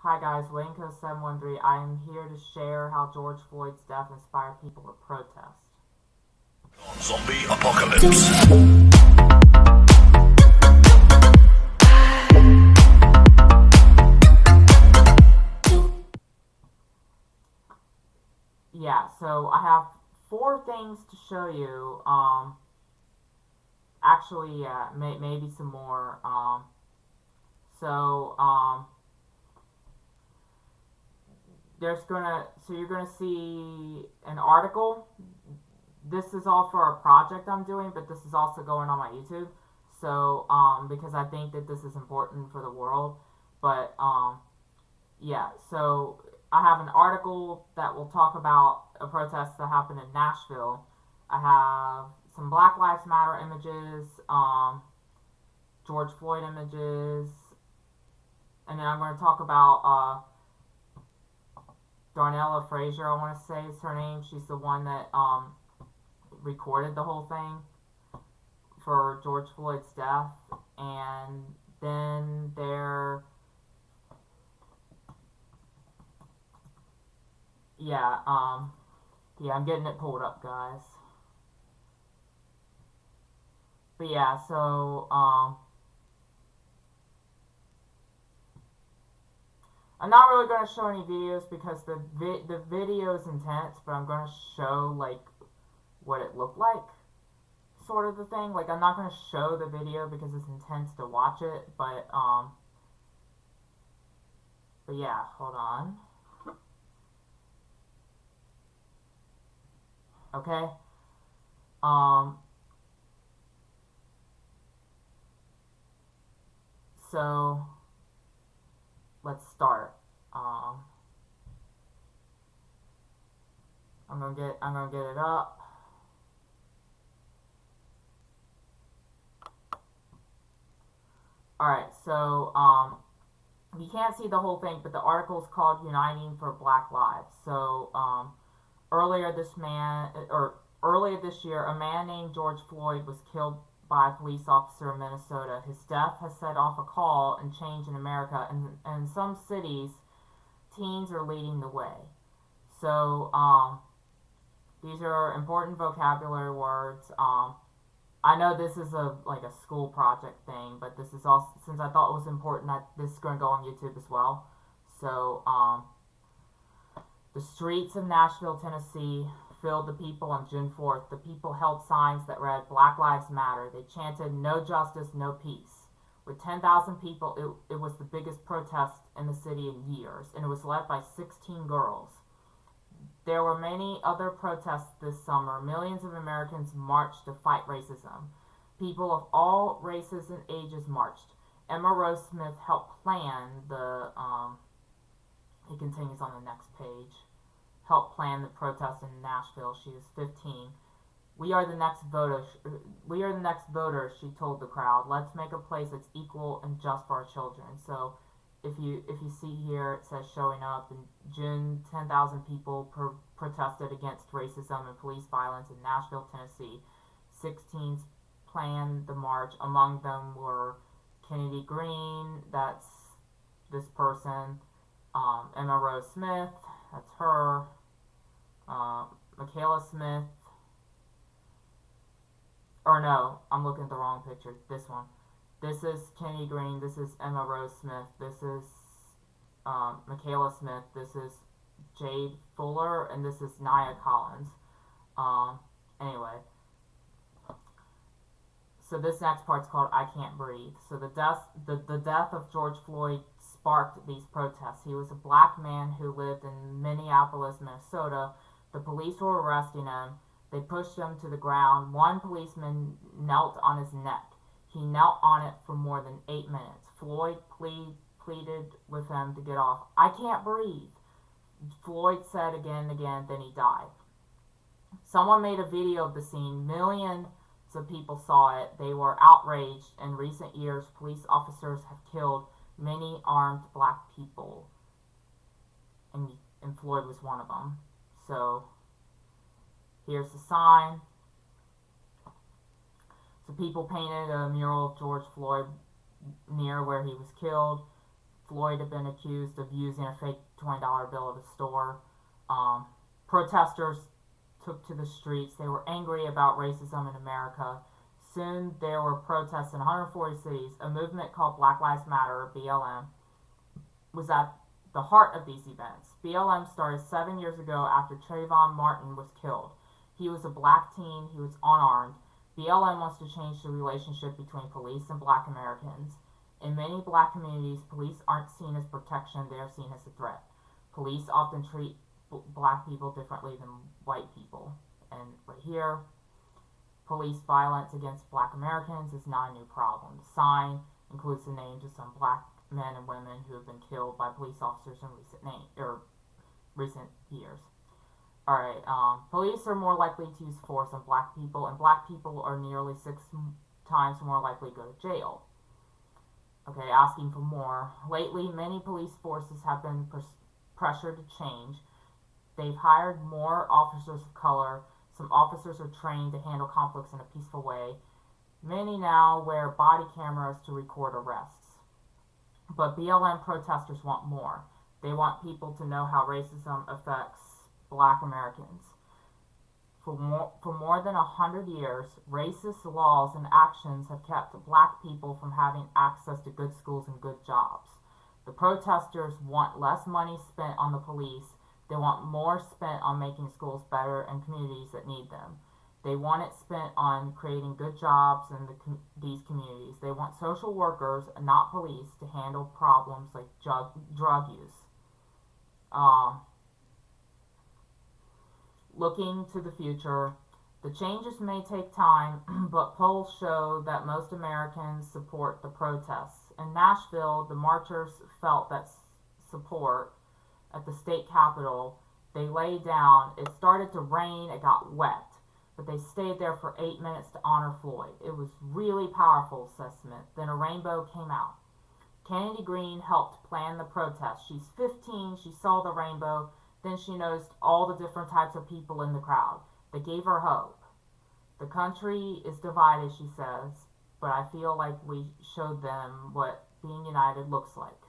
Hi guys, Waynco713. I am here to share how George Floyd's death inspired people to protest. Zombie apocalypse. Yeah, so I have 4 things to show you. Actually, yeah, maybe some more. So, you're gonna see an article. This is all for a project I'm doing, but this is also going on my YouTube. So, because I think that this is important for the world. But, yeah, so I have an article that will talk about a protest that happened in Nashville. I have some Black Lives Matter images, George Floyd images, and then I'm going to talk about Darnella Frazier, I want to say is her name. She's the one that recorded the whole thing for George Floyd's death. And then yeah, I'm getting it pulled up, guys. But yeah, so, I'm not really going to show any videos because the video is intense, but I'm going to show, like, what it looked like, sort of the thing. Like, I'm not going to show the video because it's intense to watch it, but yeah, hold on. Okay, so, let's start. I'm gonna get it up. Alright, so, you can't see the whole thing, but the article is called Uniting for Black Lives. So, earlier this year, a man named George Floyd was killed by a police officer in Minnesota. His death has set off a call and change in America, and in some cities, teens are leading the way. So, these are important vocabulary words. I know this is like a school project thing, but this is also, since I thought it was important, that this is going to go on YouTube as well. So, the streets of Nashville, Tennessee filled the people on June 4th. The people held signs that read, "Black Lives Matter." They chanted, "No justice, no peace." With 10,000 people, it was the biggest protest in the city in years, and it was led by 16 girls. There were many other protests this summer. Millions of Americans marched to fight racism. People of all races and ages marched. Emma Rose Smith helped plan it continues on the next page. Helped plan the protest in Nashville. She was 15. We are the next voters. We are the next voters, she told the crowd. Let's make a place that's equal and just for our children. So, if you see here, it says showing up in June, 10,000 people protested against racism and police violence in Nashville, Tennessee. 16 planned the march. Among them were Kennedy Green, that's this person, Emma Rose Smith, that's her, Michaela Smith, or no, I'm looking at the wrong picture, this one. This is Kennedy Green, this is Emma Rose Smith, this is Michaela Smith, this is Jade Fuller, and this is Nia Collins. Anyway. So this next part's called "I Can't Breathe." So the death of George Floyd sparked these protests. He was a black man who lived in Minneapolis, Minnesota. The police were arresting him. They pushed him to the ground. One policeman knelt on his neck. He knelt on it for more than 8 minutes. Floyd pleaded with him to get off. "I can't breathe," Floyd said again and again, then he died. Someone made a video of the scene. Millions of people saw it. They were outraged. In recent years, police officers have killed many armed black people. And Floyd was one of them. So, here's the sign. So people painted a mural of George Floyd near where he was killed. Floyd had been accused of using a fake $20 bill at a store. Protesters took to the streets. They were angry about racism in America. Soon there were protests in 140 cities. A movement called Black Lives Matter, or BLM, was at the heart of these events. BLM started 7 years ago after Trayvon Martin was killed. He was a black teen. He was unarmed. BLM wants to change the relationship between police and black Americans. In many black communities, police aren't seen as protection, they are seen as a threat. Police often treat black people differently than white people. And right here, police violence against black Americans is not a new problem. The sign includes the names of some black men and women who have been killed by police officers in recent years. Alright, police are more likely to use force on black people, and black people are nearly 6 times more likely to go to jail. Okay, asking for more. Lately, many police forces have been pressured to change. They've hired more officers of color. Some officers are trained to handle conflicts in a peaceful way. Many now wear body cameras to record arrests. But BLM protesters want more. They want people to know how racism affects black Americans. For more than 100 years, racist laws and actions have kept black people from having access to good schools and good jobs. The protesters want less money spent on the police. They want more spent on making schools better and communities that need them. They want it spent on creating good jobs in these communities. They want social workers, not police, to handle problems like drug use. Looking to the future, the changes may take time, but polls show that most Americans support the protests. In Nashville, the marchers felt that support. At the state capitol, they lay down. It started to rain, it got wet, but they stayed there for 8 minutes to honor Floyd. It was really powerful, says Smith. Then a rainbow came out. Kennedy Green helped plan the protest. She's 15, she saw the rainbow, then she noticed all the different types of people in the crowd. They gave her hope. The country is divided, she says, but I feel like we showed them what being united looks like.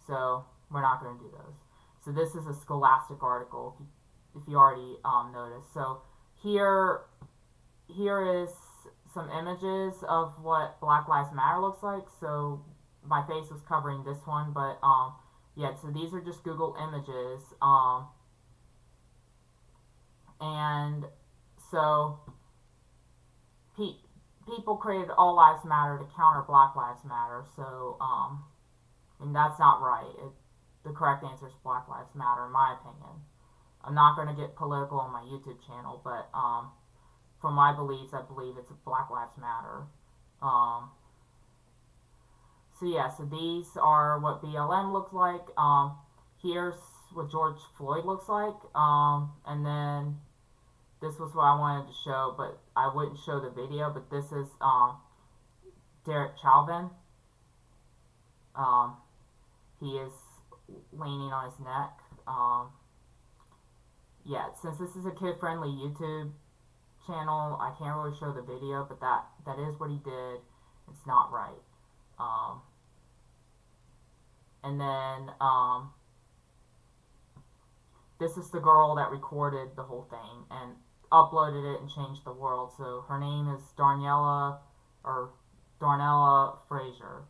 So we're not going to do those. So this is a Scholastic article, if you already noticed. So here is some images of what Black Lives Matter looks like. So my face was covering this one, but yeah, so these are just Google images. And so people created All Lives Matter to counter Black Lives Matter. So and that's not right. The correct answer is Black Lives Matter, in my opinion. I'm not going to get political on my YouTube channel, but for my beliefs, I believe it's Black Lives Matter. So yeah, so these are what BLM looks like. Here's what George Floyd looks like. And then this was what I wanted to show, but I wouldn't show the video. But this is Derek Chauvin. He is leaning on his neck. Yeah, since this is a kid-friendly YouTube channel, I can't really show the video, but that is what he did. It's not right. And then this is the girl that recorded the whole thing and uploaded it and changed the world. So her name is Darnella Frazier.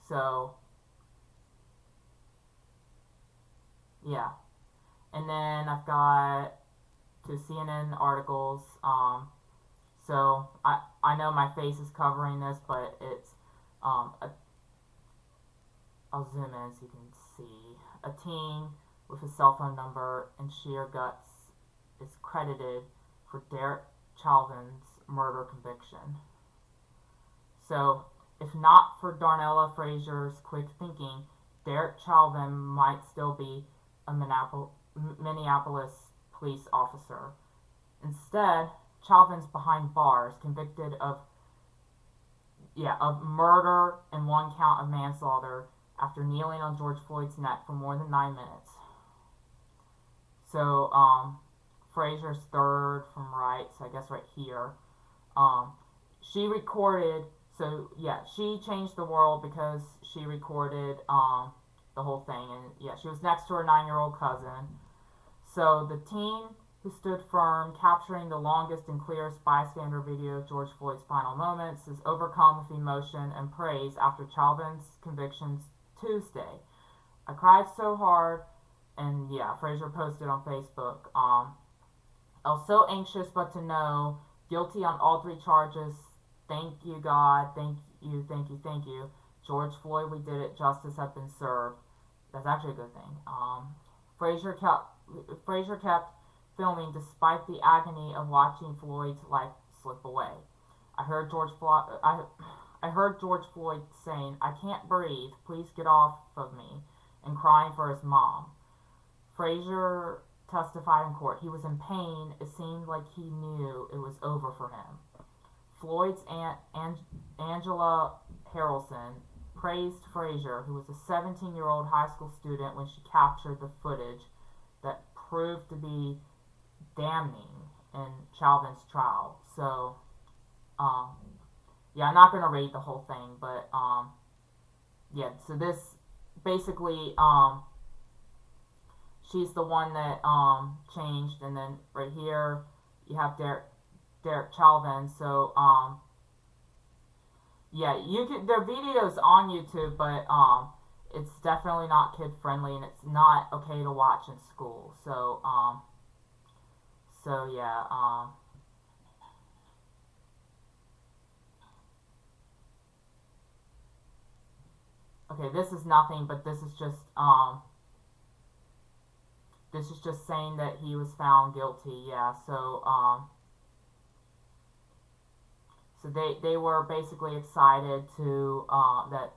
So yeah, and then I've got 2 CNN articles. So I know my face is covering this, but it's I'll zoom in so you can see. A teen with his cell phone number and sheer guts is credited for Derek Chauvin's murder conviction. So if not for Darnella Frazier's quick thinking, Derek Chauvin might still be a Minneapolis police officer. Instead, Chauvin's behind bars, convicted of murder and 1 count of manslaughter after kneeling on George Floyd's neck for more than 9 minutes. So, Frazier's third from right, so I guess right here. She recorded So yeah, she changed the world because she recorded the whole thing, and yeah, she was next to her 9-year-old cousin. So the teen who stood firm, capturing the longest and clearest bystander video of George Floyd's final moments, is overcome with emotion and praise after Chauvin's convictions Tuesday. I cried so hard, and yeah, Frazier posted on Facebook. I was so anxious, but to know guilty on all 3 charges. Thank you, God. Thank you, thank you, thank you. George Floyd, we did it. Justice has been served. That's actually a good thing. Frazier kept filming despite the agony of watching Floyd's life slip away. I heard George Floyd saying, "I can't breathe. Please get off of me," and crying for his mom. Frazier testified in court. He was in pain. It seemed like he knew it was over for him. Floyd's aunt, Angela Harrelson, praised Frazier, who was a 17-year-old high school student, when she captured the footage that proved to be damning in Chauvin's trial. So, yeah, I'm not going to read the whole thing, but, yeah, so this, basically, she's the one that, changed, and then right here, you have Derek Chauvin. So, yeah, their videos on YouTube, but, it's definitely not kid friendly, and it's not okay to watch in school. So, yeah, okay, this is nothing, but this is just saying that he was found guilty. Yeah, so, so they were basically excited to, that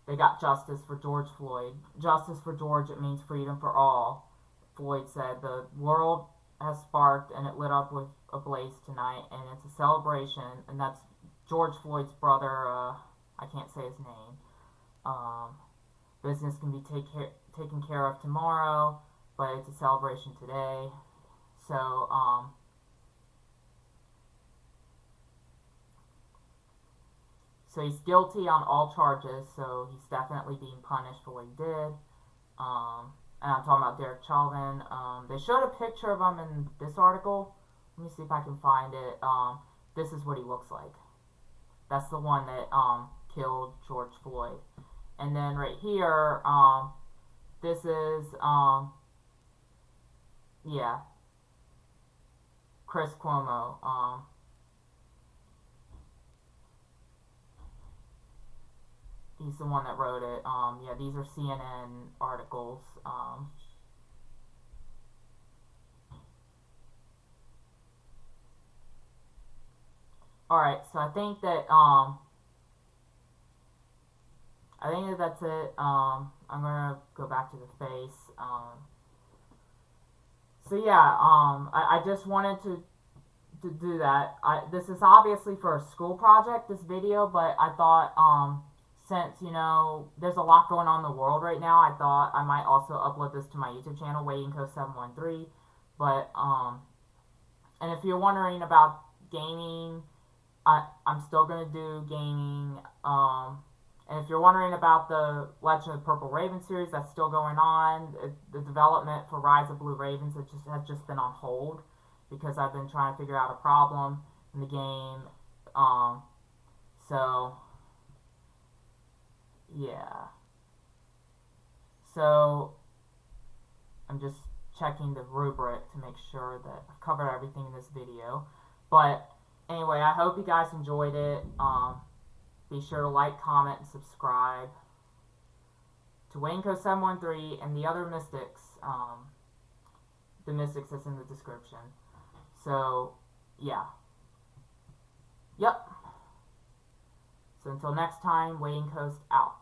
they got justice for George Floyd. Justice for George, it means freedom for all, Floyd said. The world has sparked and it lit up with a blaze tonight, and it's a celebration, and that's George Floyd's brother, I can't say his name. Business can be taken care of tomorrow, but it's a celebration today. So, so he's guilty on all charges, so he's definitely being punished for what he did. And I'm talking about Derek Chauvin. They showed a picture of him in this article. Let me see if I can find it. This is what he looks like. That's the one that killed George Floyd. And then right here, this is, yeah, Chris Cuomo. He's the one that wrote it. Yeah, these are CNN articles. Alright, so I think that that's it. I'm gonna go back to the face. So yeah, I just wanted to do that. This is obviously for a school project, this video, but I thought, since, you know, there's a lot going on in the world right now, I thought I might also upload this to my YouTube channel, Waiting Coast 713. But, and if you're wondering about gaming, I'm still going to do gaming. And if you're wondering about the Legend of the Purple Raven series, that's still going on. The development for Rise of Blue Ravens has just been on hold because I've been trying to figure out a problem in the game. So, yeah. So, I'm just checking the rubric to make sure that I've covered everything in this video. But, anyway, I hope you guys enjoyed it. Be sure to like, comment, and subscribe to Wanko 713 and the other mystics. The mystics that's in the description. So, yeah. Yep. So until next time, Waiting Coast out.